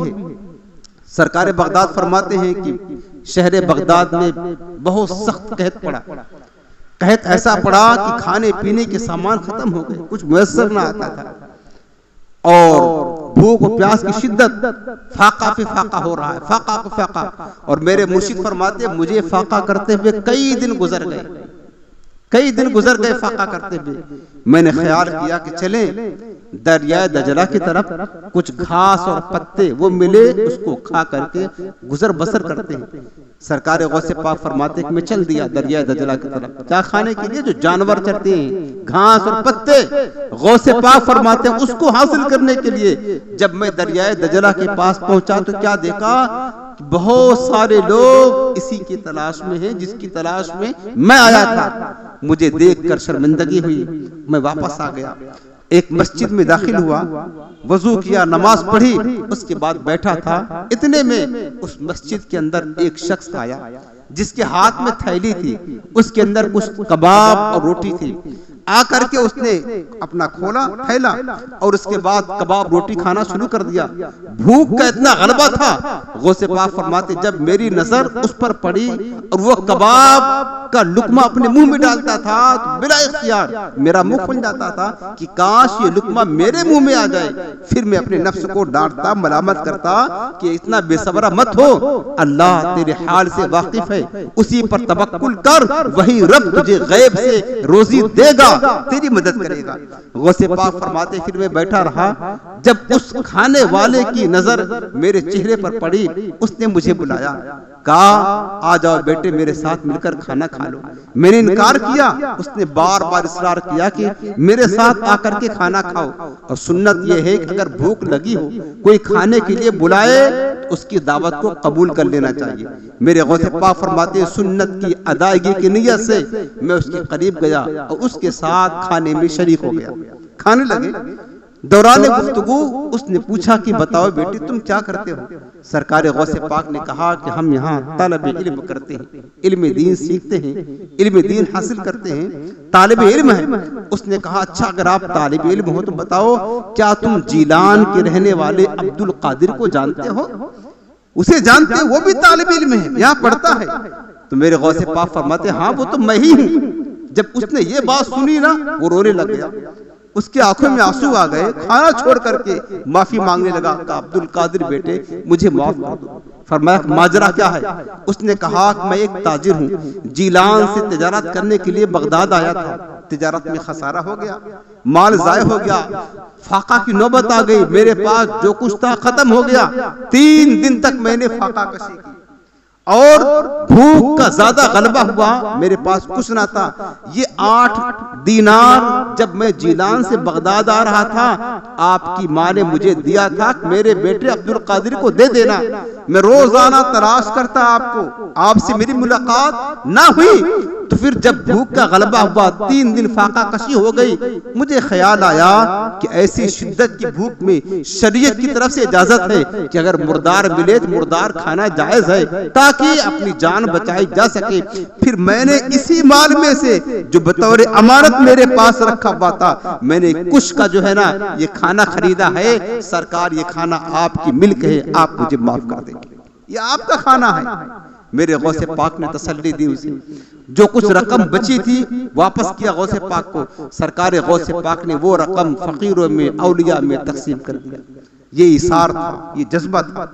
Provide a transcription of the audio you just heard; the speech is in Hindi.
है। सरकार बगदाद फरमाते हैं कि शहर बगदाद में बहुत सख्त कहत पड़ा। कहत ऐसा पड़ा कि खाने पीने के सामान खत्म हो गए, कुछ मुयस्सर ना आता था और भूख और प्यास की शिद्दत, फाका पे फाका हो रहा है, फाका पे फाका। और मेरे मुर्शिद फरमाते मुझे फाका करते हुए कई दिन गुजर गए, कई दिन गुजर गए फाका करते हुए। मैंने ख्याल किया कि चले दरिया दजला की तरफ, कुछ घास और पत्ते वो मिले उसको खा करके गुजर बसर करते हैं। सरकार गौसे पाक फरमाते कि मैं चल दिया दरिया दजला की तरफ, क्या खाने के लिए? जो जानवर चरते हैं, घास और पत्ते। गौसे पाक फरमाते हैं उसको हासिल करने के लिए जब मैं दरिया दजला के पास पहुंचा तो क्या देखा, बहुत सारे लोग इसी की तलाश में हैं जिसकी तलाश में मैं आया था। मुझे देखकर शर्मिंदगी हुई, मैं वापस आ गया। एक मस्जिद में दाखिल हुआ, वजू किया, नमाज पढ़ी, उसके बाद बैठा था। इतने में उस मस्जिद के अंदर एक शख्स आया जिसके हाथ में थैली थी, उसके अंदर कुछ कबाब और रोटी थी। आकर के उसने अपना खोला थैला और उसके बाद कबाब रोटी खाना शुरू कर दिया। भूख का इतना गलबा था, गौसे पाक फरमाते जब मेरी नजर उस पर पड़ी और वो कबाब का लुकमा अपने मुंह में डालता था तो बिला इख्तियार मेरा मुंह खुल जाता था कि काश ये लुकमा मेरे मुंह में आ जाए। फिर मैं अपने नफ्स को डांटता, मलामत करता कि इतना बेसब्रा मत हो, अल्लाह तेरे हाल से वाकिफ है, उसी पर तवक्कुल कर, वही रब तुझे गैब से रोजी देगा, तेरी मदद करेगा। गौसे पाक फरमाते फिर मैं बैठा रहा। जब उस खाने वाले की नजर मेरे चेहरे पर पड़ी, उसने मुझे बुलाया, कहा आ जाओ बेटे मेरे साथ मिलकर खाना खा लो। मैंने इनकार किया, उसने बार बार इसरार किया कि मेरे साथ आकर के खाना खाओ। और सुन्नत यह है कि अगर भूख लगी हो, कोई खाने के लिए बुलाए तो उसकी दावत को कबूल कर लेना चाहिए। मेरे गौसे पाक फरमाते सुन्नत की अदायगी की नियत से मैं उसके करीब गया और उसके साथ खाने में शरीक हो गया। खाने लगे, दौरान गुफ्तगू उसने पूछा कि बताओ बेटी तुम क्या करते हो? सरकार गौसे पाक ने कहा कि हम यहाँ तालिब इल्म करते हैं, इल्म दीन सीखते हैं, इल्म दीन हासिल करते हैं, तालिब इल्म है। उसने कहा अच्छा अगर आप तालिब इल्म हो तो बताओ क्या तुम जीलान के रहने वाले अब्दुल कादिर को जानते हो? उसे जानते हो? वो भी तालिब इल्म है, यहाँ पढ़ता है। तो मेरे गौसे पाक फरमाते हाँ वो तो मैं ही हूँ। जब उसने ये बात सुनी ना वो रोने लग गया, उसके आंखों में आंसू आ गए, खाना छोड़ करके माफी मांगने लगा। कहा अब्दुल कादिर बेटे मुझे माफ कर दो। फरमाया माजरा क्या है? उसने कहा कि मैं एक ताजिर हूँ, जीलान से तिजारत करने के लिए बगदाद आया था, तिजारत में खसारा हो गया, माल जाय हो गया, फाका की नौबत आ गई, मेरे पास जो कुछ था खत्म हो गया। 3 दिन तक मैंने फाका कशी की और भूख का ज्यादा गलबा हुआ, मेरे पास कुछ ना था। ये 8 दीनार जब मैं जीलान से बगदाद आ रहा था आपकी माँ ने मुझे दिया था, मेरे बेटे अब्दुल कादिर को दे देना। मैं रोजाना तलाश करता आपको, आपसे मेरी मुलाकात ना हुई। तो फिर जब भूख का गलबा हुआ, 3 दिन फाका कशी हो गई, मुझे ख्याल आया कि ऐसी शिद्दत की भूख में शरीयत की तरफ से इजाजत है कि अगर मुर्दार मिले तो मुर्दार खाना जायज है ताकि अपनी जान बचाई जा सके। फिर मैंने इसी माल में से जो बतौर अमानत मेरे पास रखा हुआ था, मैंने कुछ का जो है ना ये खाना खरीदा है। सरकार ये खाना आपकी मिल्क है, आप मुझे माफ कर देंगे, ये आपका खाना है। मेरे गौसे पाक ने तसल्ली दी उसे। जो कुछ रकम बची थी वापस किया गौसे पाक को। सरकार गौसे पाक ने वो रकम फकीरों में, औलिया में तकसीम कर दिया। ये इसार था, ये जज्बा था।